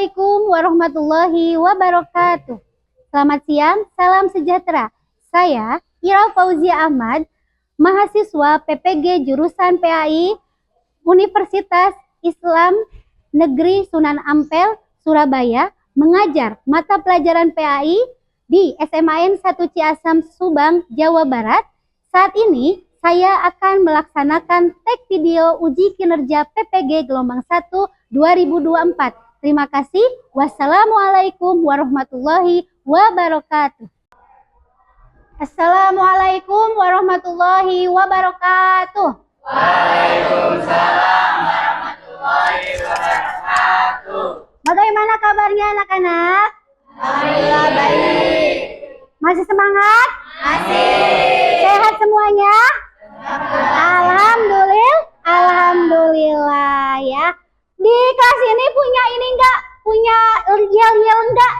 Assalamualaikum warahmatullahi wabarakatuh. Selamat siang, salam sejahtera. Saya Ira Fauzia Ahmad, mahasiswa PPG jurusan PAI Universitas Islam Negeri Sunan Ampel, Surabaya, mengajar mata pelajaran PAI di SMAN 1 Ciasam, Subang, Jawa Barat. Saat ini saya akan melaksanakan tag video uji kinerja PPG gelombang 1 2024. Terima kasih. Wassalamualaikum warahmatullahi wabarakatuh. Assalamualaikum warahmatullahi wabarakatuh. Waalaikumsalam warahmatullahi wabarakatuh. Bagaimana kabarnya anak-anak? Alhamdulillah baik. Masih semangat? Masih. Sehat semuanya? Alhamdulillah ya. Di kelas ini punya ini enggak? Punya yel-yel enggak?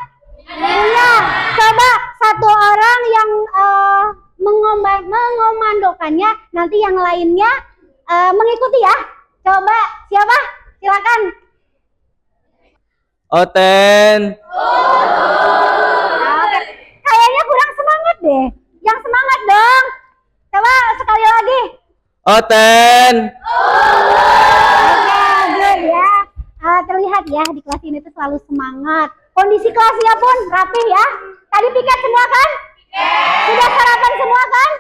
Punya. Coba satu orang yang mengomandokannya, nanti yang lainnya mengikuti ya. Coba siapa? Silakan. Oten. Kayaknya kurang semangat deh. Yang semangat dong. Coba sekali lagi. Oten. Good ya. Terlihat ya di kelas ini tuh selalu semangat. Kondisi kelasnya pun rapih ya. Tadi piket semua kan? Sudah sarapan semua kan?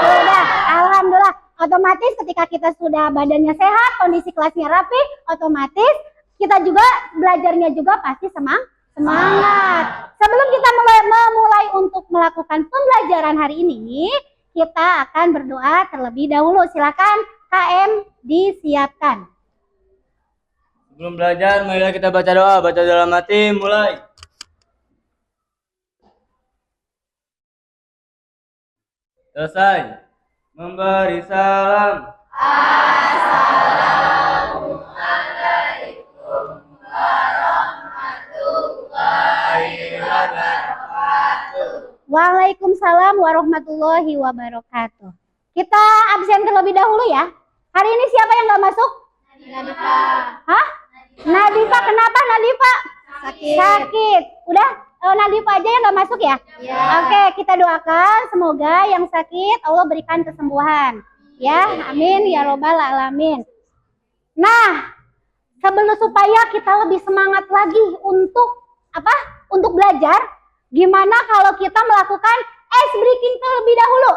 Sudah. Alhamdulillah. Otomatis ketika kita sudah badannya sehat, kondisi kelasnya rapih, otomatis kita juga belajarnya juga pasti semangat. Sebelum kita memulai untuk melakukan pembelajaran hari ini, kita akan berdoa terlebih dahulu. Silakan KM disiapkan. Sebelum belajar, marilah kita baca doa. Baca dalam hati, mulai. Selesai. Memberi salam. Assalamualaikum warahmatullahi wabarakatuh. Waalaikumsalam warahmatullahi wabarakatuh. Kita absen terlebih dahulu ya. Hari ini siapa yang nggak masuk? Nadifa. Hah? Nadifa, kenapa Nadifa? Sakit. Udah? Nadifa aja yang nggak masuk ya? Ya. Oke, kita doakan semoga yang sakit Allah berikan kesembuhan. Ya, amin ya robbal alamin. Nah, supaya kita lebih semangat lagi untuk apa? Untuk belajar. Gimana kalau kita melakukan ice breaking terlebih dahulu?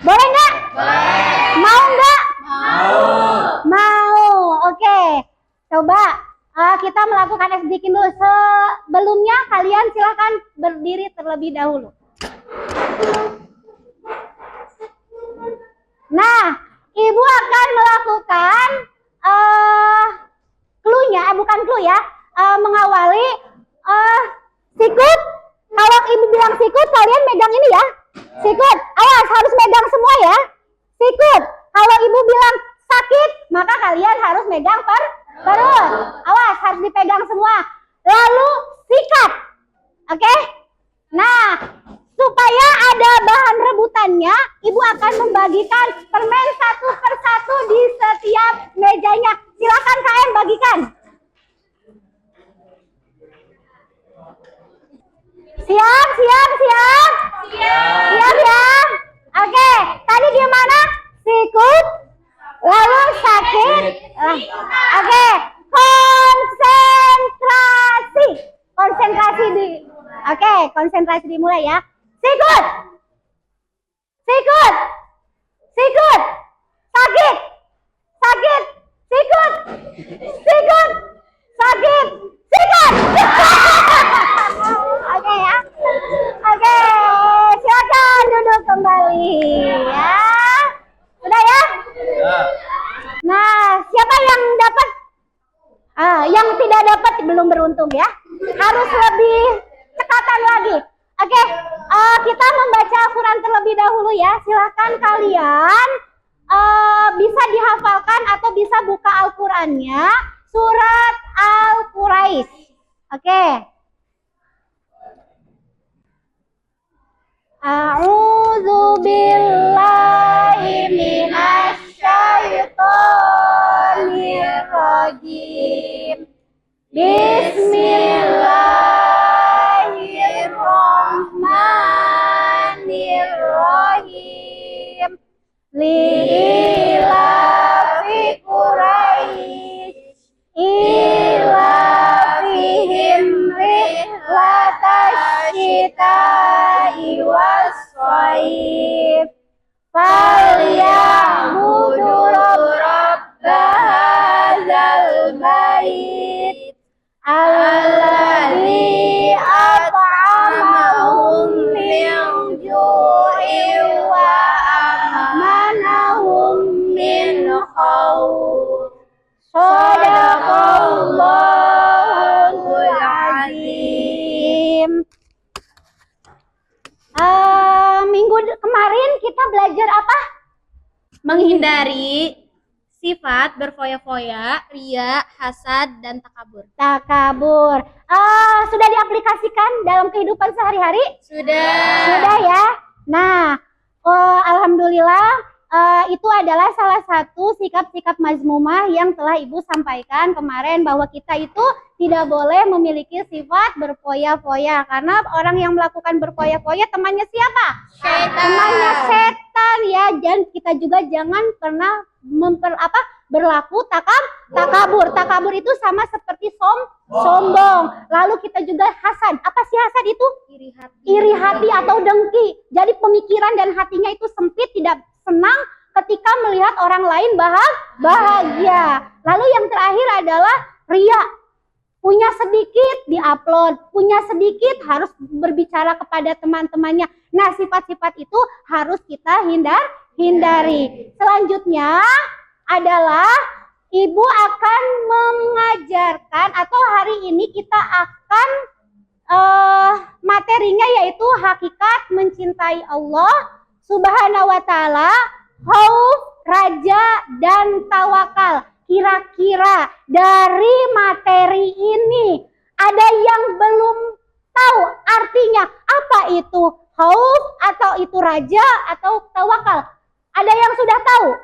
Boleh nggak? Boleh. Mau nggak? Mau. Oke. Coba kita melakukan ice breaking dulu. Sebelumnya kalian silahkan berdiri terlebih dahulu. Nah, Ibu akan melakukan clue-nya, bukan clue ya, mengawali sikut. Kalau Ibu bilang sikut, kalian megang ini ya. Sikut, awas harus megang semua ya. Sikut. Kalau Ibu bilang sakit, maka kalian harus megang perut. Awas harus dipegang semua. Lalu sikat. Oke? Nah, supaya ada bahan rebutannya, Ibu akan membagikan permen satu persatu di setiap mejanya. Silakan KM bagikan. Siap ya. Oke, tadi gimana? Sikut, lalu sakit. Oke, konsentrasi dimulai ya. Sikut, sakit, sikut, sakit, sikut. Oke ya. Oke, silakan duduk kembali ya. Udah ya? Nah, siapa yang dapat? Yang tidak dapat belum beruntung ya. Harus lebih cekatan lagi. Oke, kita membaca Al-Quran terlebih dahulu ya. Silakan kalian bisa dihafalkan atau bisa buka Al-Qurannya. Surat Al-Quraisy. Oke. A'udzu billahi minasy syaithanir rajim. Bismillahirrahmanirrahim. menghindari sifat berfoya-foya, ria, hasad, dan takabur. Takabur. Sudah diaplikasikan dalam kehidupan sehari-hari? Sudah. Sudah ya. Nah, alhamdulillah itu adalah salah satu sikap-sikap mazmumah yang telah Ibu sampaikan kemarin, bahwa kita itu tidak boleh memiliki sifat berfoya-foya, karena orang yang melakukan berfoya-foya temannya siapa? Setan. Temannya setan ya. Dan kita juga jangan pernah berlaku takabur. Takabur itu sama seperti sombong. Lalu kita juga hasad. Apa sih hasad itu? Iri hati. Iri hati atau dengki. Jadi pemikiran dan hatinya itu sempit, tidak senang ketika melihat orang lain bahagia. Lalu yang terakhir adalah ria. Punya sedikit diupload, punya sedikit harus berbicara kepada teman-temannya. Nah, sifat-sifat itu harus kita hindari. Selanjutnya adalah Ibu akan mengajarkan, atau hari ini kita akan materinya yaitu hakikat mencintai Allah Subhanahu wa ta'ala, khauf, raja, dan tawakal. Kira-kira dari materi ini ada yang belum tahu artinya apa itu khauf, atau itu raja, atau tawakal? Ada yang sudah tahu?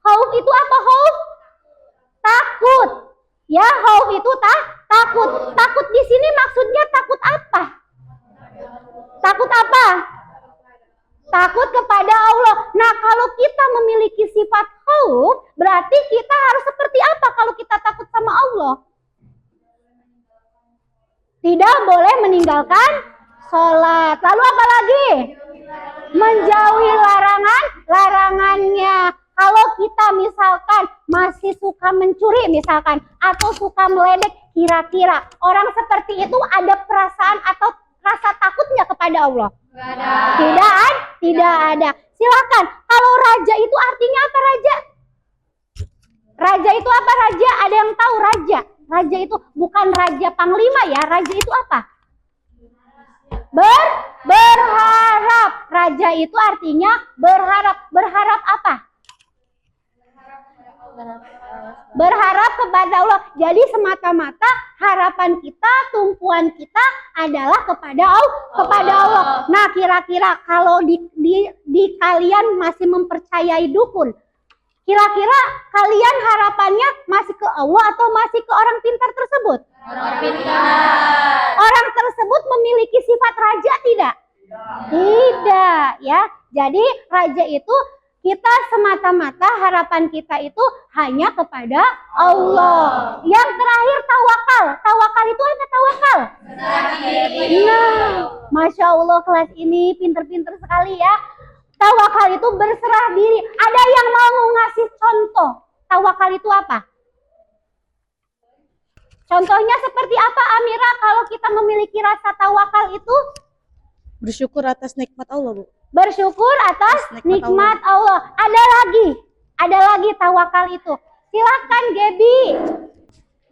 Khauf itu apa? Khauf? Takut. Ya, khauf itu takut. Takut di sini maksudnya takut apa? Takut apa? Takut kepada Allah. Nah, kalau kita memiliki sifat khauf, berarti kita harus seperti apa kalau kita takut sama Allah? Tidak boleh meninggalkan sholat. Lalu apa lagi? Menjauhi larangannya. Kalau kita misalkan masih suka mencuri misalkan, atau suka meledek, kira-kira orang seperti itu ada perasaan atau rasa takutnya kepada Allah? Tidak ada. Silakan. Kalau raja itu artinya apa, raja? Raja itu apa, raja? Ada yang tahu raja? Raja itu bukan raja panglima ya. Raja itu apa? Berharap. Raja itu artinya berharap. Berharap apa? Berharap kepada Allah. Jadi semata-mata harapan kita, tumpuan kita adalah kepada Allah. Nah, kira-kira kalau di kalian masih mempercayai dukun, kira-kira kalian harapannya masih ke Allah atau masih ke orang pintar tersebut? Orang pintar. Orang tersebut memiliki sifat raja tidak? Tidak ya. Jadi raja itu kita semata-mata harapan kita itu hanya kepada Allah. Yang terakhir tawakal. Tawakal itu apa tawakal? Nah, Masya Allah kelas ini pinter-pinter sekali ya. Tawakal itu berserah diri. Ada yang mau ngasih contoh? Tawakal itu apa? Contohnya seperti apa, Amira, kalau kita memiliki rasa tawakal itu? Bersyukur atas nikmat Allah, Bu. Bersyukur atas nikmat Allah. Ada lagi tawakal itu. Silakan Gebi.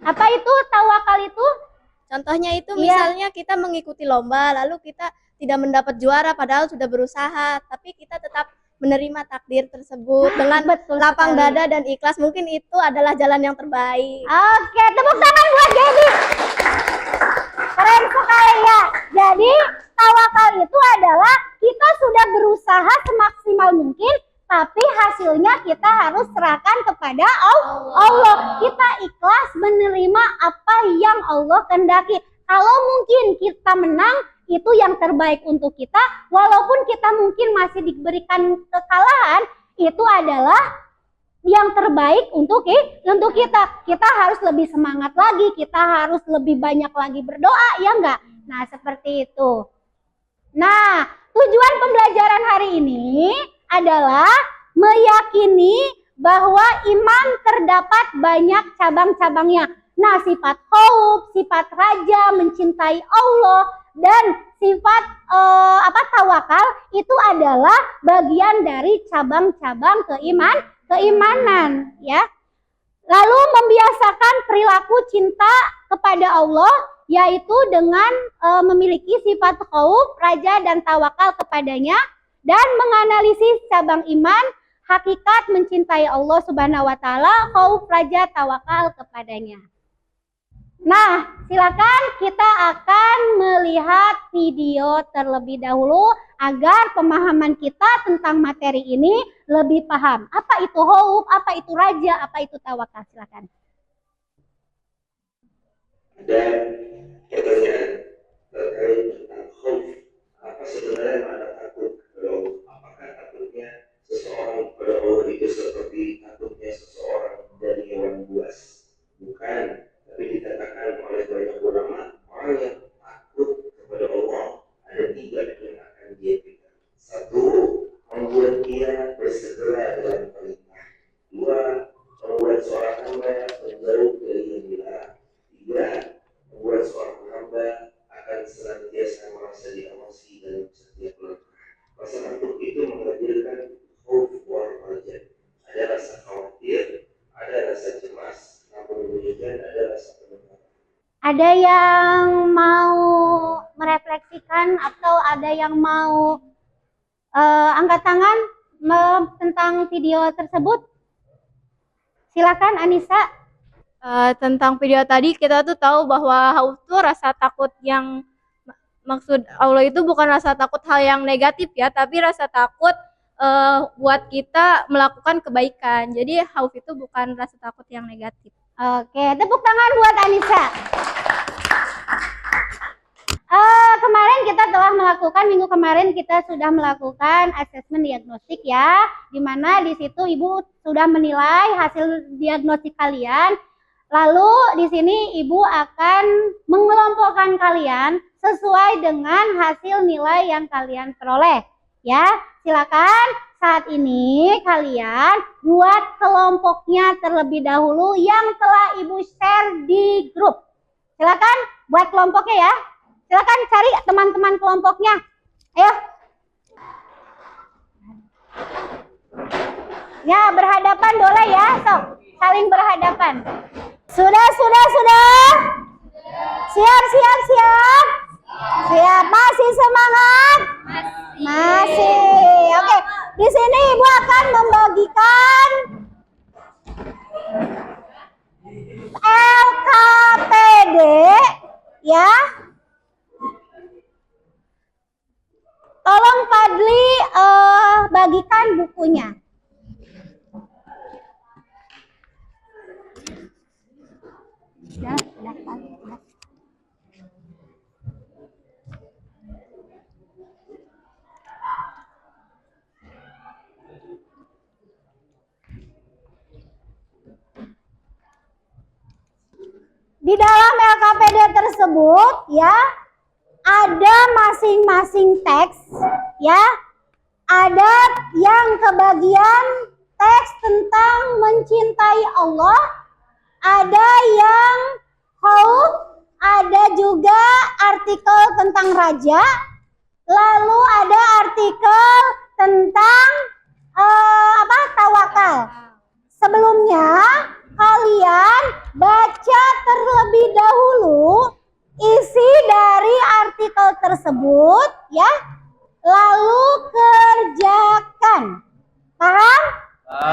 Apa itu tawakal itu? Contohnya itu Iya. misalnya kita mengikuti lomba, lalu kita tidak mendapat juara padahal sudah berusaha, tapi kita tetap menerima takdir tersebut dengan Betul lapang sekali. dada dan ikhlas. Mungkin itu adalah jalan yang terbaik. Oke, tepuk tangan buat Gebi. Keren sekali ya. Jadi tawakal itu adalah kita sudah berusaha semaksimal mungkin, tapi hasilnya kita harus serahkan kepada Allah. Kita ikhlas menerima apa yang Allah kehendaki. Kalau mungkin kita menang, itu yang terbaik untuk kita. Walaupun kita mungkin masih diberikan kekalahan, itu adalah yang terbaik untuk kita. Kita harus lebih semangat lagi, kita harus lebih banyak lagi berdoa, ya enggak? Nah, seperti itu. Nah, tujuan pembelajaran hari ini adalah meyakini bahwa iman terdapat banyak cabang-cabangnya. Nah, sifat khauf, sifat raja, mencintai Allah, dan sifat tawakal itu adalah bagian dari cabang-cabang keimanan, ya. Lalu membiasakan perilaku cinta kepada Allah, yaitu dengan memiliki sifat khauf, raja, dan tawakal kepadanya, dan menganalisis cabang iman hakikat mencintai Allah Subhanahu wa taala, khauf, raja, tawakal kepadanya. Nah, silakan kita akan melihat video terlebih dahulu agar pemahaman kita tentang materi ini lebih paham. Apa itu khauf, apa itu raja, apa itu tawakal? Silakan. Dan pertanyaan terkait tentang khauf, apa sebenarnya makna takut kepada Allah? Apakah takutnya seseorang kepada Allah itu seperti takutnya seseorang dari hewan buas? Bukan, tapi dikatakan oleh banyak ulama, orang yang takut kepada Allah ada 3 yang akan dia berikan. 1, membuat dia bersegera dalam perintah. 2, membuat seorang hamba menjauh dari yang dilarang. 3, membuat seorang hamba akan senantiasa merasa diawasi dalam setiap langkah. Rasa takut itu menghadirkan khauf wal raja. Ada rasa khawatir, ada rasa cemas, namun demikian ada rasa penyesalan. Ada yang mau merefleksikan atau ada yang mau angkat tangan tentang video tersebut? Silakan Anissa. Tentang video tadi kita tuh tahu bahwa khauf itu rasa takut yang maksud Allah itu bukan rasa takut hal yang negatif ya, tapi rasa takut buat kita melakukan kebaikan. Jadi khauf itu bukan rasa takut yang negatif. Oke, tepuk tangan buat Anissa. Kemarin kita telah melakukan, minggu kemarin kita sudah melakukan asesmen diagnostik ya, dimana di situ Ibu sudah menilai hasil diagnostik kalian. Lalu di sini Ibu akan mengelompokkan kalian sesuai dengan hasil nilai yang kalian peroleh. Ya, silakan saat ini kalian buat kelompoknya terlebih dahulu yang telah Ibu share di grup. Silakan buat kelompoknya ya. Silakan cari teman-teman kelompoknya. Ayo. Ya, berhadapan boleh ya, sok. Saling berhadapan. Sudah. Siap. Siap, masih semangat? Masih. Oke, di sini Ibu akan membagikan LKPD ya. Tolong Fadli bagikan bukunya. Sudah. Di dalam LKPD tersebut ya ada masing-masing teks ya. Ada yang kebagian teks tentang mencintai Allah, ada yang khauf, ada juga artikel tentang raja, lalu ada artikel tentang tawakal. Sebelumnya kalian baca terlebih dahulu isi dari artikel tersebut ya, lalu kerjakan. Paham?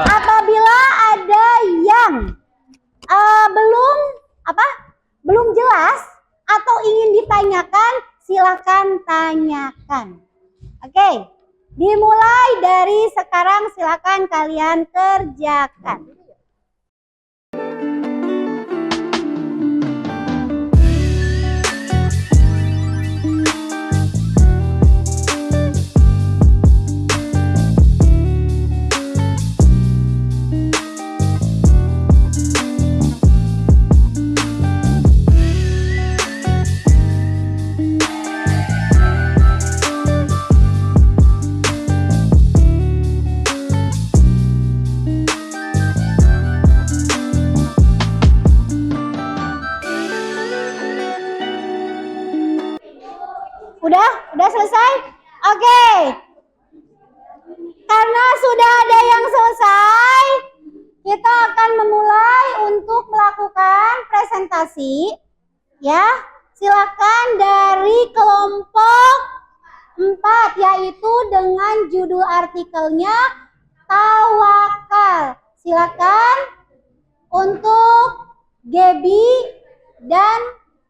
Apabila ada yang belum jelas atau ingin ditanyakan, silakan tanyakan. Oke, dimulai dari sekarang, silakan kalian kerjakan. Udah selesai? Oke. Karena sudah ada yang selesai, kita akan memulai untuk melakukan presentasi. Ya, silakan dari kelompok 4, yaitu dengan judul artikelnya tawakal. Silakan untuk Gebi dan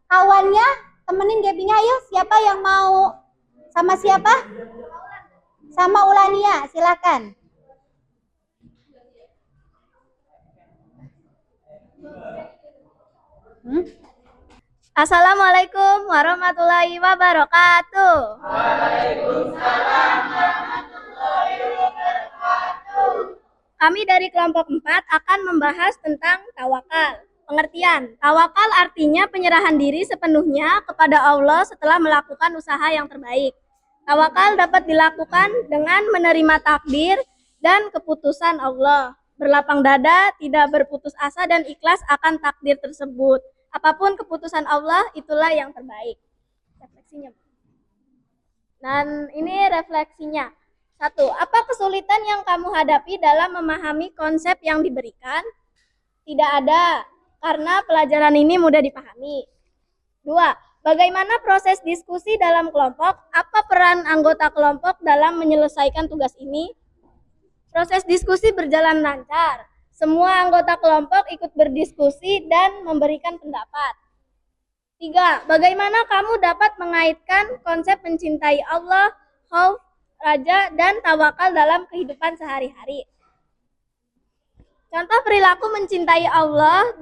kawannya temenin Gebinya. Ayo, siapa yang mau sama siapa? Sama Ulania, silakan. Assalamualaikum warahmatullahi wabarakatuh. Kami dari kelompok 4 akan membahas tentang tawakal. Pengertian, tawakal artinya penyerahan diri sepenuhnya kepada Allah setelah melakukan usaha yang terbaik. Tawakal dapat dilakukan dengan menerima takdir dan keputusan Allah. Berlapang dada, tidak berputus asa dan ikhlas akan takdir tersebut. Apapun keputusan Allah, itulah yang terbaik. Refleksinya. Dan ini refleksinya. 1. Apa kesulitan yang kamu hadapi dalam memahami konsep yang diberikan? Tidak ada, karena pelajaran ini mudah dipahami. 2. Bagaimana proses diskusi dalam kelompok? Apa peran anggota kelompok dalam menyelesaikan tugas ini? Proses diskusi berjalan lancar. Semua anggota kelompok ikut berdiskusi dan memberikan pendapat. 3. Bagaimana kamu dapat mengaitkan konsep mencintai Allah, khauf, raja, dan tawakal dalam kehidupan sehari-hari? Contoh perilaku mencintai Allah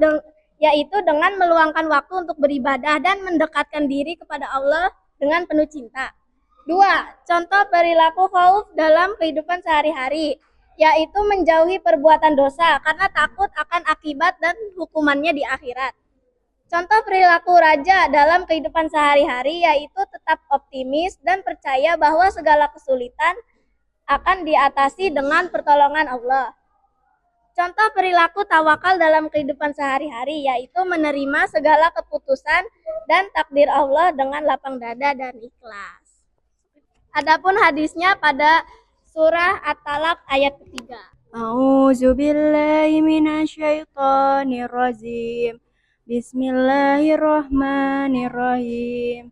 yaitu dengan meluangkan waktu untuk beribadah dan mendekatkan diri kepada Allah dengan penuh cinta. 2. Contoh perilaku khauf dalam kehidupan sehari-hari yaitu menjauhi perbuatan dosa karena takut akan akibat dan hukumannya di akhirat. Contoh perilaku raja dalam kehidupan sehari-hari yaitu tetap optimis dan percaya bahwa segala kesulitan akan diatasi dengan pertolongan Allah. Contoh perilaku tawakal dalam kehidupan sehari-hari yaitu menerima segala keputusan dan takdir Allah dengan lapang dada dan ikhlas. Adapun hadisnya pada surah At-Talaq ayat ketiga. A'udzubillahi minasyaitonirrajim. Bismillahirrahmanirrahim.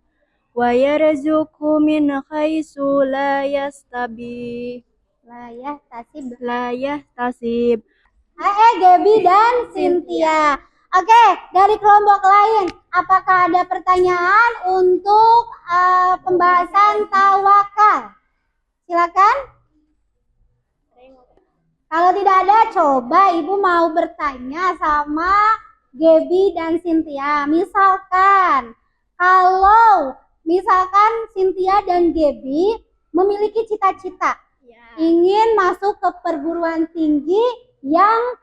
Wa yarzuqu min haitsu la yahtasib. Gebi dan Cynthia. Oke, dari kelompok lain, apakah ada pertanyaan untuk pembahasan tawakal? Silakan. Kalau tidak ada, coba Ibu mau bertanya sama Gebi dan Cynthia. Misalkan, kalau Cynthia dan Gebi memiliki cita-cita ingin masuk ke perguruan tinggi yang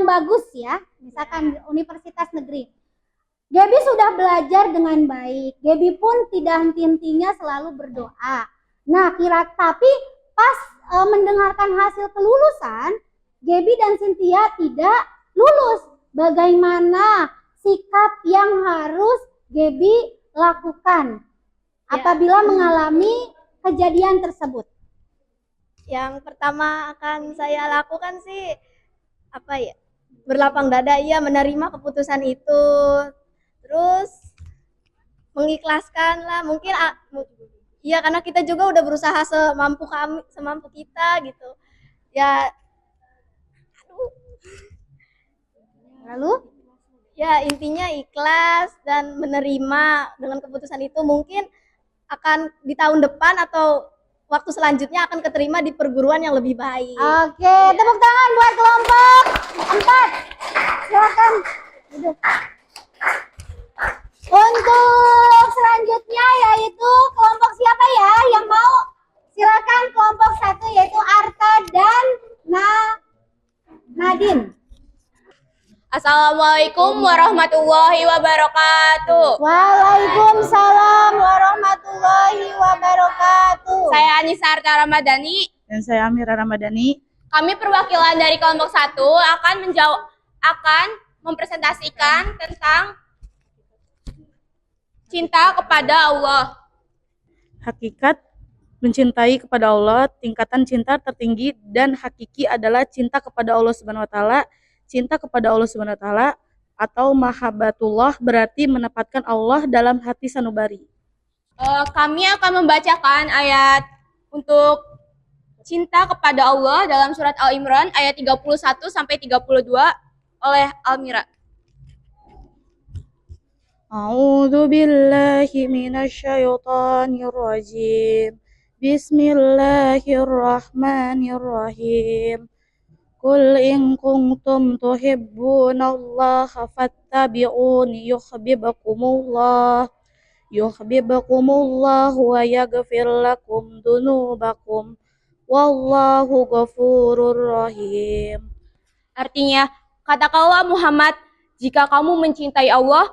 bagus ya, misalkan universitas negeri. Gebi sudah belajar dengan baik. Gebi pun tidak henti-hentinya selalu berdoa. Nah, tapi pas mendengarkan hasil kelulusan, Gebi dan Cynthia tidak lulus. Bagaimana sikap yang harus Gebi lakukan apabila mengalami kejadian tersebut? Yang pertama akan saya lakukan sih berlapang dada, menerima keputusan itu, terus mengikhlaskan lah, mungkin karena kita juga udah berusaha semampu kita gitu ya. Lalu Intinya ikhlas dan menerima dengan keputusan itu. Mungkin akan di tahun depan atau waktu selanjutnya akan keterima di perguruan yang lebih baik. Oke, tepuk tangan buat kelompok 4. Silakan. Untuk selanjutnya yaitu kelompok siapa ya yang mau? Silakan kelompok 1 yaitu Arta dan Nadine. Assalamualaikum warahmatullahi wabarakatuh. Waalaikumsalam warahmatullahi wabarakatuh. Saya Anissa Arta Ramadhani. Dan saya Amira Ramadhani. Kami perwakilan dari kelompok 1 akan mempresentasikan tentang cinta kepada Allah. Hakikat mencintai kepada Allah, tingkatan cinta tertinggi dan hakiki adalah cinta kepada Allah Subhanahu wa taala. Cinta kepada Allah Subhanahu wa taala atau mahabbatullah berarti menempatkan Allah dalam hati sanubari. Kami akan membacakan ayat untuk cinta kepada Allah dalam surat Al-Imran ayat 31 sampai 32 oleh Almira. A'udzu billahi minasyaitonir rajim. Bismillahirrahmanirrahim. Qul in kuntum tuhibbunallaha fattabi'uni yuhibbukumullah wa yaghfir lakum dzunubakum wallahu ghafurur rahim. Artinya, katakanlah Muhammad, jika kamu mencintai Allah,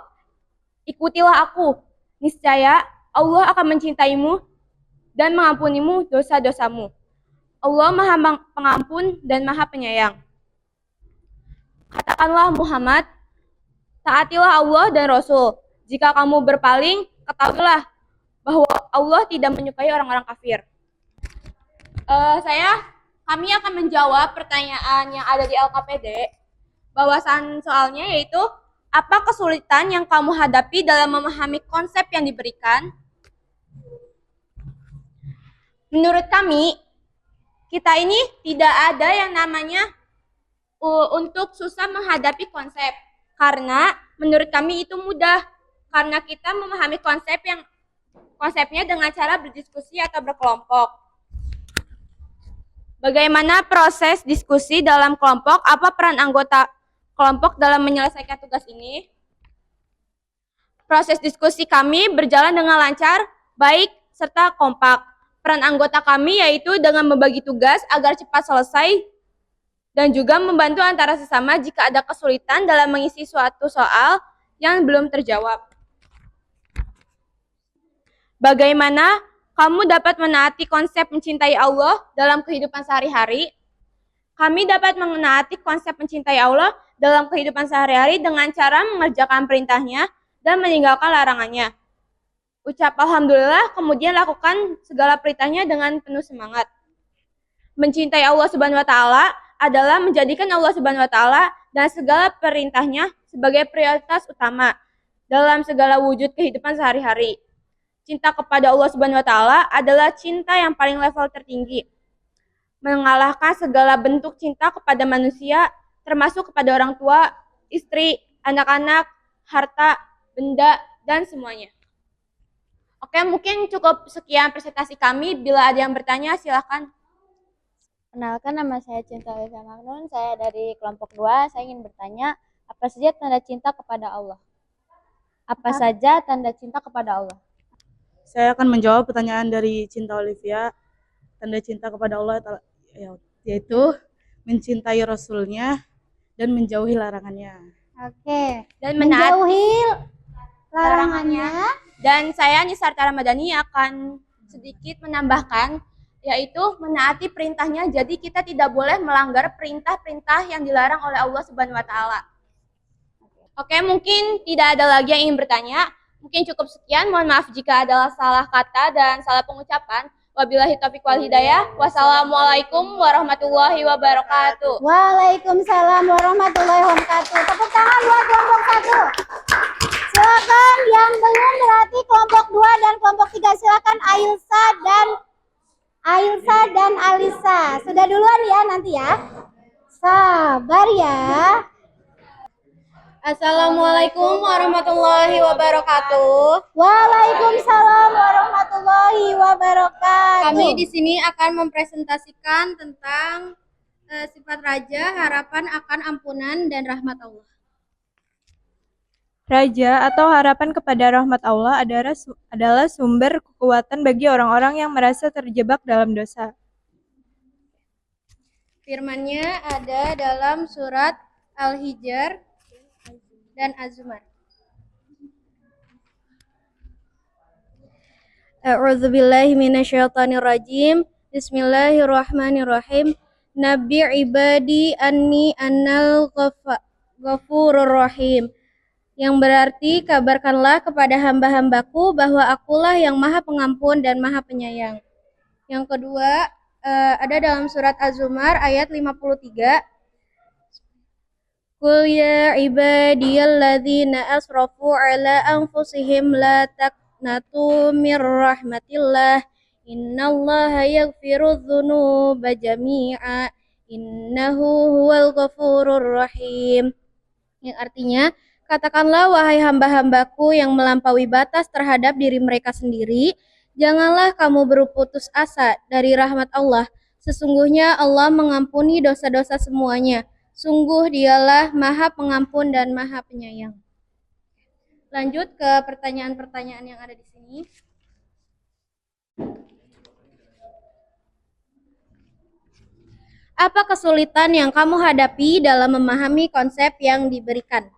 ikutilah aku. Niscaya Allah akan mencintaimu dan mengampunimu dosa-dosamu. Allah Maha Pengampun dan Maha Penyayang. Katakanlah Muhammad, taatilah Allah dan Rasul. Jika kamu berpaling, ketahuilah bahwa Allah tidak menyukai orang-orang kafir. Kami akan menjawab pertanyaan yang ada di LKPD. Bahwasan soalnya yaitu, apa kesulitan yang kamu hadapi dalam memahami konsep yang diberikan? Menurut kami, kita ini tidak ada yang namanya untuk susah menghadapi konsep. Karena menurut kami itu mudah. Karena kita memahami konsepnya dengan cara berdiskusi atau berkelompok. Bagaimana proses diskusi dalam kelompok? Apa peran anggota kelompok dalam menyelesaikan tugas ini? Proses diskusi kami berjalan dengan lancar, baik, serta kompak. Peran anggota kami yaitu dengan membagi tugas agar cepat selesai dan juga membantu antara sesama jika ada kesulitan dalam mengisi suatu soal yang belum terjawab. Bagaimana kamu dapat menaati konsep mencintai Allah dalam kehidupan sehari-hari? Kami dapat menaati konsep mencintai Allah dalam kehidupan sehari-hari dengan cara mengerjakan perintahnya dan meninggalkan larangannya. Ucap Alhamdulillah, kemudian lakukan segala perintahnya dengan penuh semangat. Mencintai Allah Subhanahu wa Ta'ala adalah menjadikan Allah Subhanahu wa Ta'ala dan segala perintahnya sebagai prioritas utama dalam segala wujud kehidupan sehari-hari. Cinta kepada Allah Subhanahu wa Ta'ala adalah cinta yang paling level tertinggi. Mengalahkan segala bentuk cinta kepada manusia, termasuk kepada orang tua, istri, anak-anak, harta, benda, dan semuanya. Oke, mungkin cukup sekian presentasi kami. Bila ada yang bertanya, silakan. Kenalkan, nama saya Cinta Lisa Magnun, saya dari kelompok 2. Saya ingin bertanya, apa saja tanda cinta kepada Allah? Apa saja tanda cinta kepada Allah? Saya akan menjawab pertanyaan dari Cinta Olivia. Tanda cinta kepada Allah yaitu mencintai Rasulnya dan menjauhi larangannya. Oke. Dan menjauhi larangannya. Dan saya Nisarta Ramadhani akan sedikit menambahkan, yaitu menaati perintahnya. Jadi kita tidak boleh melanggar perintah-perintah yang dilarang oleh Allah Subhanahu wa Ta'ala. Oke, mungkin tidak ada lagi yang ingin bertanya. Mungkin cukup sekian. Mohon maaf jika ada salah kata dan salah pengucapan. Wabillahi taufiq wal hidayah. Wassalamualaikum warahmatullahi wabarakatuh. Waalaikumsalam warahmatullahi wabarakatuh. Tepuk tangan buat kelompok 1. Silakan yang belum berarti kelompok 2 dan kelompok 3. Silakan Ailsa dan Alisa. Sudah duluan ya nanti ya. Sabar ya. Assalamualaikum warahmatullahi wabarakatuh. Waalaikumsalam warahmatullahi wabarakatuh. Kami di sini akan mempresentasikan tentang sifat raja, harapan akan ampunan dan rahmat Allah. Raja atau harapan kepada rahmat Allah adalah sumber kekuatan bagi orang-orang yang merasa terjebak dalam dosa. Firman-Nya ada dalam surat Al-Hijr dan Az-Zumar. A'udzubillahi minasyaitonirrajim. Bismillahirrahmanirrahim. Nabi ibadi anni annal ghafurur rahim. Yang berarti kabarkanlah kepada hamba-hambaku bahwa akulah yang maha pengampun dan maha penyayang. Yang kedua ada dalam surat Az-Zumar ayat 53. Qul ya ibadiyalladzina asrafu ala anfusihim la taqnatu mir rahmatillah Innallaha yaghfiru dzunuba jami'a. Innahu huwal ghafurur rahim. Yang artinya, katakanlah wahai hamba-hambaku yang melampaui batas terhadap diri mereka sendiri, janganlah kamu berputus asa dari rahmat Allah. Sesungguhnya Allah mengampuni dosa-dosa semuanya. Sungguh dialah Maha Pengampun dan Maha Penyayang. Lanjut ke pertanyaan-pertanyaan yang ada di sini. Apa kesulitan yang kamu hadapi dalam memahami konsep yang diberikan?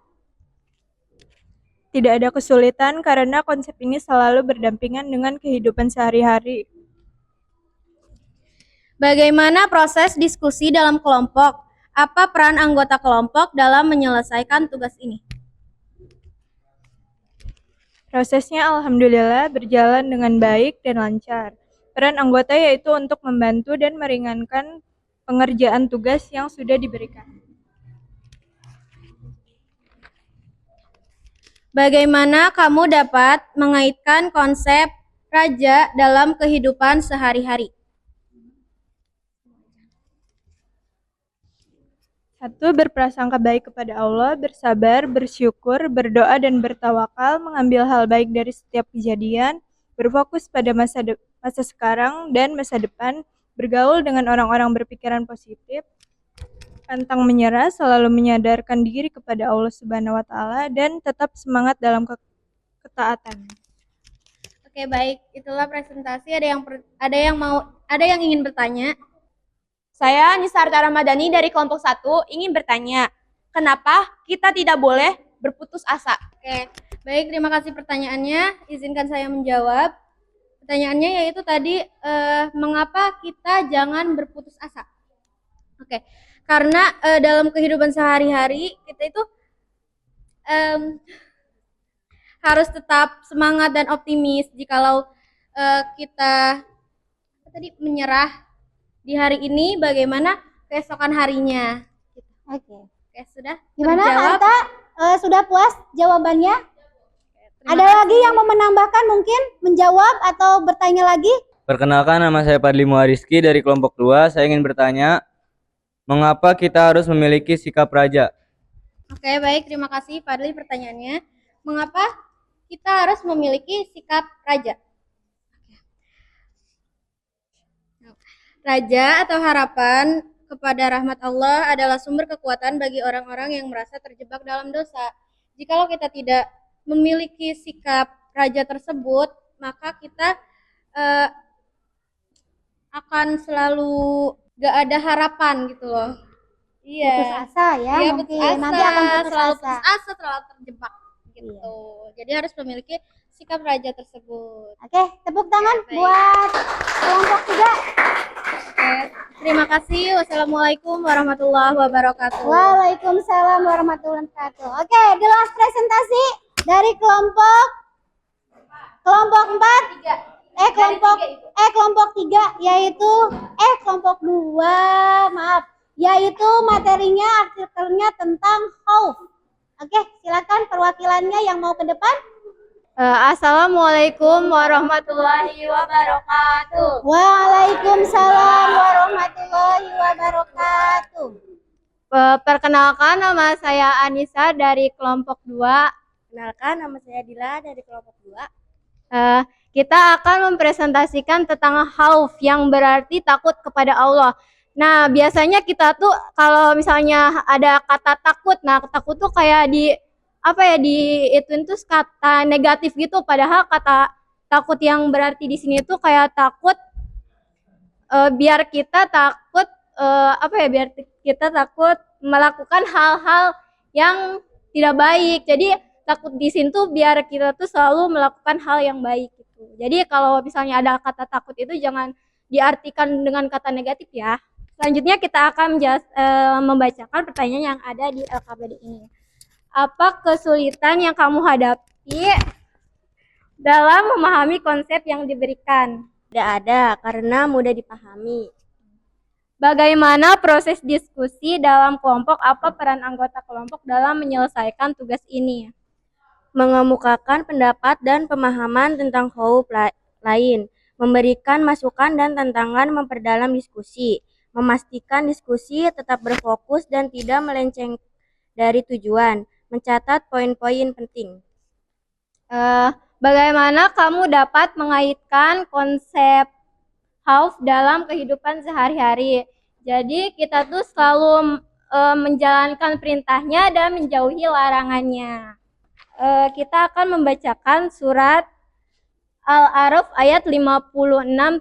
Tidak ada kesulitan karena konsep ini selalu berdampingan dengan kehidupan sehari-hari. Bagaimana proses diskusi dalam kelompok? Apa peran anggota kelompok dalam menyelesaikan tugas ini? Prosesnya alhamdulillah berjalan dengan baik dan lancar. Peran anggota yaitu untuk membantu dan meringankan pengerjaan tugas yang sudah diberikan. Bagaimana kamu dapat mengaitkan konsep raja dalam kehidupan sehari-hari? 1. Berprasangka baik kepada Allah, bersabar, bersyukur, berdoa dan bertawakal, mengambil hal baik dari setiap kejadian, berfokus pada masa sekarang dan masa depan, bergaul dengan orang-orang berpikiran positif, pantang menyerah, selalu menyadarkan diri kepada Allah Subhanahu wa taala dan tetap semangat dalam ketaatan. Oke, baik. Itulah presentasi. Ada yang ingin bertanya? Saya Nisarta Ramadhani dari kelompok 1 ingin bertanya, kenapa kita tidak boleh berputus asa? Oke, baik. Terima kasih pertanyaannya. Izinkan saya menjawab. Pertanyaannya yaitu tadi, mengapa kita jangan berputus asa? Oke, karena dalam kehidupan sehari-hari kita itu harus tetap semangat dan optimis. Jikalau kita menyerah di hari ini, bagaimana keesokan harinya? Oke. Oke, sudah Gimana terjawab? Arta? Sudah puas jawabannya? Terima Ada kasih. lagi yang mau menambahkan mungkin menjawab atau bertanya lagi? Perkenalkan, nama saya Padli Muariski dari kelompok 2. Saya ingin bertanya, mengapa kita harus memiliki sikap raja? Oke, baik. Terima kasih Fadli pertanyaannya. Mengapa kita harus memiliki sikap raja? Raja atau harapan kepada rahmat Allah adalah sumber kekuatan bagi orang-orang yang merasa terjebak dalam dosa. Jikalau kita tidak memiliki sikap raja tersebut, maka kita akan selalu gak ada harapan gitu loh. Iya. Putus asa ya, Iya, mungkin. putus asa, Nanti akan putus selalu asa. putus asa, selalu terjebak gitu. Jadi harus memiliki sikap raja tersebut. Oke, tepuk tangan Oke, baik. buat kelompok 3. Oke, terima kasih. Wassalamualaikum warahmatullahi wabarakatuh. Waalaikumsalam warahmatullahi wabarakatuh. Oke, the last presentasi dari kelompok 4. Kelompok 3 yaitu kelompok 2, maaf. Yaitu materinya artikelnya tentang khauf. Oke, silakan perwakilannya yang mau ke depan. Assalamualaikum warahmatullahi wabarakatuh. Waalaikumsalam warahmatullahi wabarakatuh. Perkenalkan, nama saya Anissa dari kelompok 2. Kenalkan, nama saya Dila dari kelompok 2. Kita akan mempresentasikan tentang khauf yang berarti takut kepada Allah. Nah, biasanya kita tuh kalau misalnya ada kata takut, nah takut tuh kayak itu kata negatif gitu, padahal kata takut yang berarti di sini tuh kayak takut biar kita takut melakukan hal-hal yang tidak baik. Jadi takut di sini tuh biar kita tuh selalu melakukan hal yang baik gitu. Jadi kalau misalnya ada kata takut itu jangan diartikan dengan kata negatif ya. Selanjutnya kita akan membacakan pertanyaan yang ada di LKPD ini. Apa kesulitan yang kamu hadapi dalam memahami konsep yang diberikan? Tidak ada, karena mudah dipahami. Bagaimana proses diskusi dalam kelompok? Apa peran anggota kelompok dalam menyelesaikan tugas ini? Mengemukakan pendapat dan pemahaman tentang khauf lain, memberikan masukan dan tantangan, memperdalam diskusi, memastikan diskusi tetap berfokus dan tidak melenceng dari tujuan, mencatat poin-poin penting. Bagaimana kamu dapat mengaitkan konsep khauf dalam kehidupan sehari-hari? Jadi kita tuh selalu menjalankan perintahnya dan menjauhi larangannya. Kita akan membacakan surat Al-A'raf ayat 56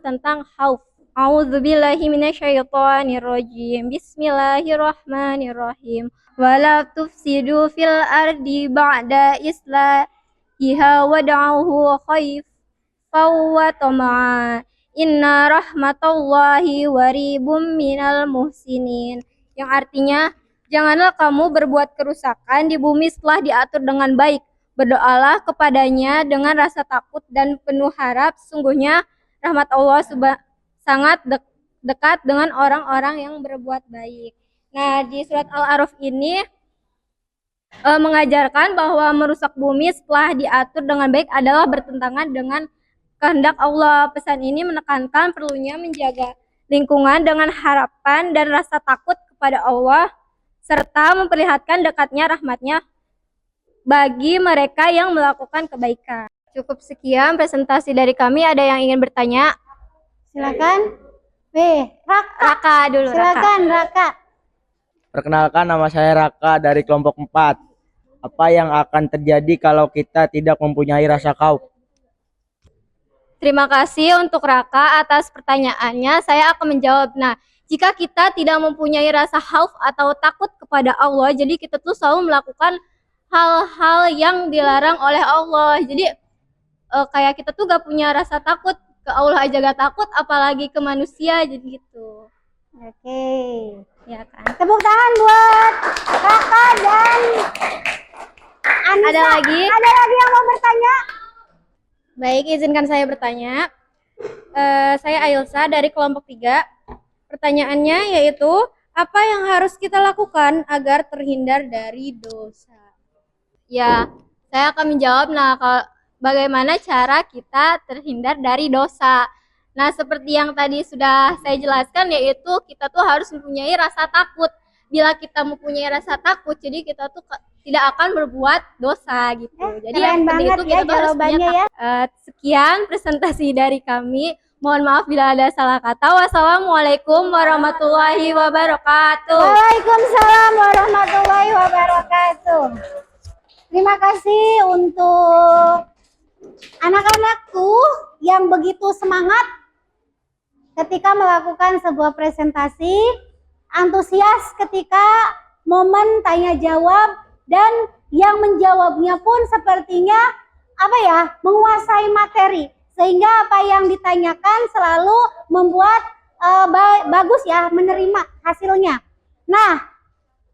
tentang khauf. A'udzubillahi minasyaitonirrajim. Bismillahirrahmanirrahim. Wala tufsidu fil ardi ba'da islahiha wad'uhu khaifan wa tama'a. Inna rahmatallahi waribum minal muhsinin. Yang artinya, janganlah kamu berbuat kerusakan di bumi setelah diatur dengan baik. Berdoalah kepadanya dengan rasa takut dan penuh harap. Sesungguhnya rahmat Allah sangat dekat dengan orang-orang yang berbuat baik. Nah, di surat Al-A'raf ini mengajarkan bahwa merusak bumi setelah diatur dengan baik adalah bertentangan dengan kehendak Allah. Pesan ini menekankan perlunya menjaga lingkungan dengan harapan dan rasa takut kepada Allah, serta memperlihatkan dekatnya rahmatnya bagi mereka yang melakukan kebaikan. Cukup sekian presentasi dari kami. Ada yang ingin bertanya? Silakan. Raka dulu. Silakan Raka. Perkenalkan, nama saya Raka dari kelompok 4. Apa yang akan terjadi kalau kita tidak mempunyai rasa khauf? Terima kasih untuk Raka atas pertanyaannya. Saya akan menjawab. Nah, jika kita tidak mempunyai rasa khauf atau takut kepada Allah, jadi kita tuh selalu melakukan hal-hal yang dilarang oleh Allah. Jadi kayak kita tuh gak punya rasa takut, ke Allah aja gak takut, apalagi ke manusia, jadi gitu. Oke. Ya kan. Tepuk tangan buat Raka dan Anissa. Ada lagi? Ada lagi yang mau bertanya? Baik, izinkan saya bertanya. Saya Ailsa dari kelompok 3. Pertanyaannya yaitu, apa yang harus kita lakukan agar terhindar dari dosa? Ya, saya akan menjawab. Nah, bagaimana cara kita terhindar dari dosa? Nah, seperti yang tadi sudah saya jelaskan, yaitu kita tuh harus mempunyai rasa takut. Bila kita mempunyai rasa takut, jadi kita tuh tidak akan berbuat dosa gitu. Jadi yang penting itu kita tuh harus punya sekian presentasi dari kami. Mohon maaf bila ada salah kata. Wassalamualaikum warahmatullahi wabarakatuh. Waalaikumsalam warahmatullahi wabarakatuh. Terima kasih untuk anak-anakku yang begitu semangat ketika melakukan sebuah presentasi, antusias ketika momen tanya jawab, dan yang menjawabnya pun sepertinya menguasai materi, sehingga apa yang ditanyakan selalu membuat bagus ya menerima hasilnya. Nah,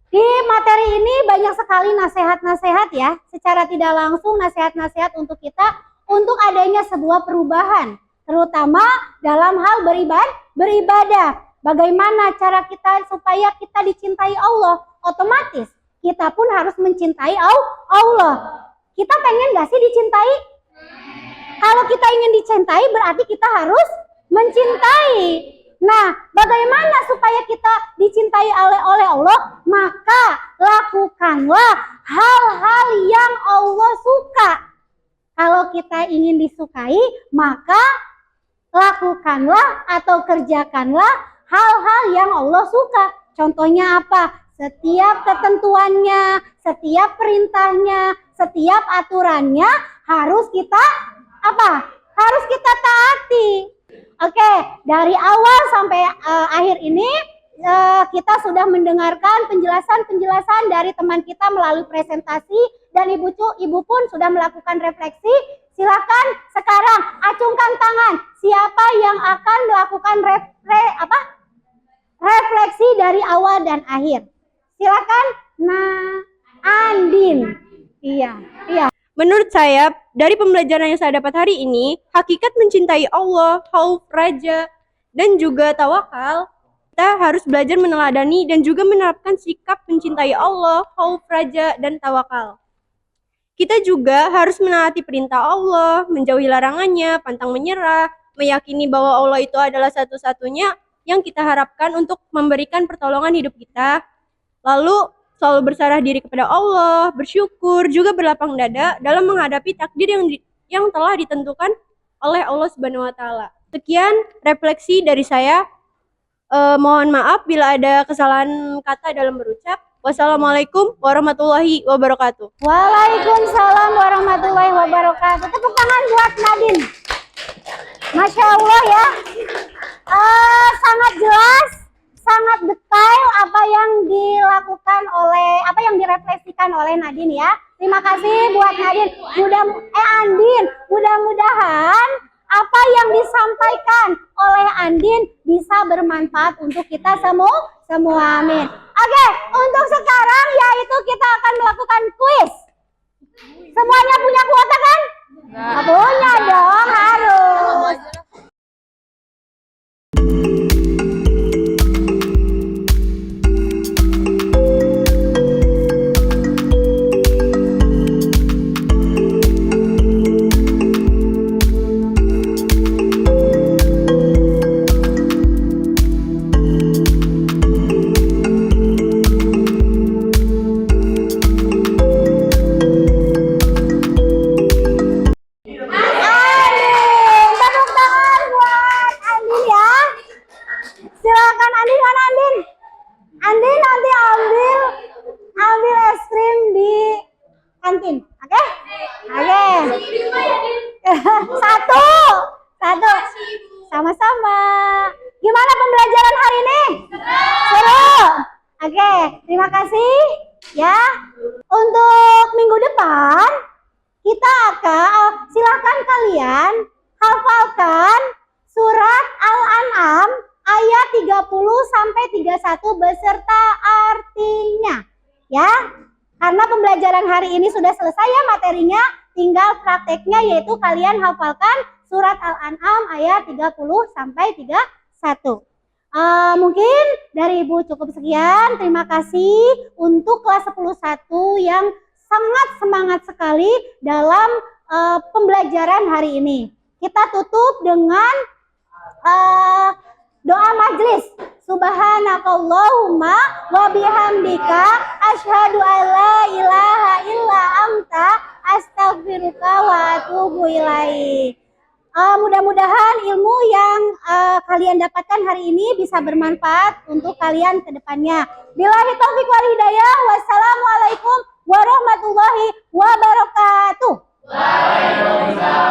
di materi ini banyak sekali nasihat-nasihat ya, secara tidak langsung nasihat-nasihat untuk kita untuk adanya sebuah perubahan, terutama dalam hal beribadah. Bagaimana cara kita supaya kita dicintai Allah? Otomatis kita pun harus mencintai Allah. Kita pengen gak sih dicintai? Kalau kita ingin dicintai berarti kita harus mencintai. Nah, bagaimana supaya kita dicintai oleh Allah? Maka lakukanlah hal-hal yang Allah suka. Kalau kita ingin disukai, maka lakukanlah atau kerjakanlah hal-hal yang Allah suka. Contohnya apa? Setiap ketentuannya, setiap perintahnya, setiap aturannya harus kita harus kita taati. Oke, dari awal sampai akhir ini kita sudah mendengarkan penjelasan-penjelasan dari teman kita melalui presentasi, dan ibu pun sudah melakukan refleksi. Silakan sekarang acungkan tangan siapa yang akan melakukan refleksi dari awal dan akhir. Silakan. Nah, Andin. Iya. Menurut saya, dari pembelajaran yang saya dapat hari ini, hakikat mencintai Allah, khauf, raja, dan juga tawakal, kita harus belajar meneladani dan juga menerapkan sikap mencintai Allah, khauf, raja, dan tawakal. Kita juga harus menaati perintah Allah, menjauhi larangannya, pantang menyerah, meyakini bahwa Allah itu adalah satu-satunya yang kita harapkan untuk memberikan pertolongan hidup kita. Lalu selalu berserah diri kepada Allah, bersyukur, juga berlapang dada dalam menghadapi takdir yang telah ditentukan oleh Allah Subhanahu wa taala. Sekian refleksi dari saya. Mohon maaf bila ada kesalahan kata dalam berucap. Wassalamualaikum warahmatullahi wabarakatuh. Waalaikumsalam warahmatullahi wabarakatuh. Tepuk tangan buat Nadine. Masya Allah ya. Sangat jelas, sangat detail apa yang dilakukan oleh, apa yang direfleksikan oleh Nadine ya. Terima kasih buat Nadine. Andin, mudah-mudahan apa yang disampaikan oleh Andin bisa bermanfaat untuk kita semua. Amin. Oke, untuk sekarang yaitu kita akan melakukan kuis. Semuanya punya kuota kan? Punya dong, harus. Silakan Andin, mana Andin? Andin nanti ambil es krim di kantin, oke? Oke. Satu. Sama-sama. Gimana pembelajaran hari ini? Seru. Oke, terima kasih ya. Untuk minggu depan kita akan silakan kalian hafalkan surat Al-An'am ayat 30 sampai 31 beserta artinya ya. Karena pembelajaran hari ini sudah selesai ya materinya, tinggal prakteknya yaitu kalian hafalkan surat Al-An'am ayat 30 sampai 31. Mungkin dari Ibu cukup sekian. Terima kasih untuk kelas 11 yang sangat semangat sekali dalam pembelajaran hari ini. Kita tutup dengan doa majlis. Subhanakallahumma wa bihamdika asyhadu an la ilaha illa anta astaghfiruka wa atubu ilaik. Mudah-mudahan ilmu yang kalian dapatkan hari ini bisa bermanfaat untuk kalian ke depannya. Billahi taufiq wal hidayah. Wassalamualaikum warahmatullahi wabarakatuh. Waalaikumsalam.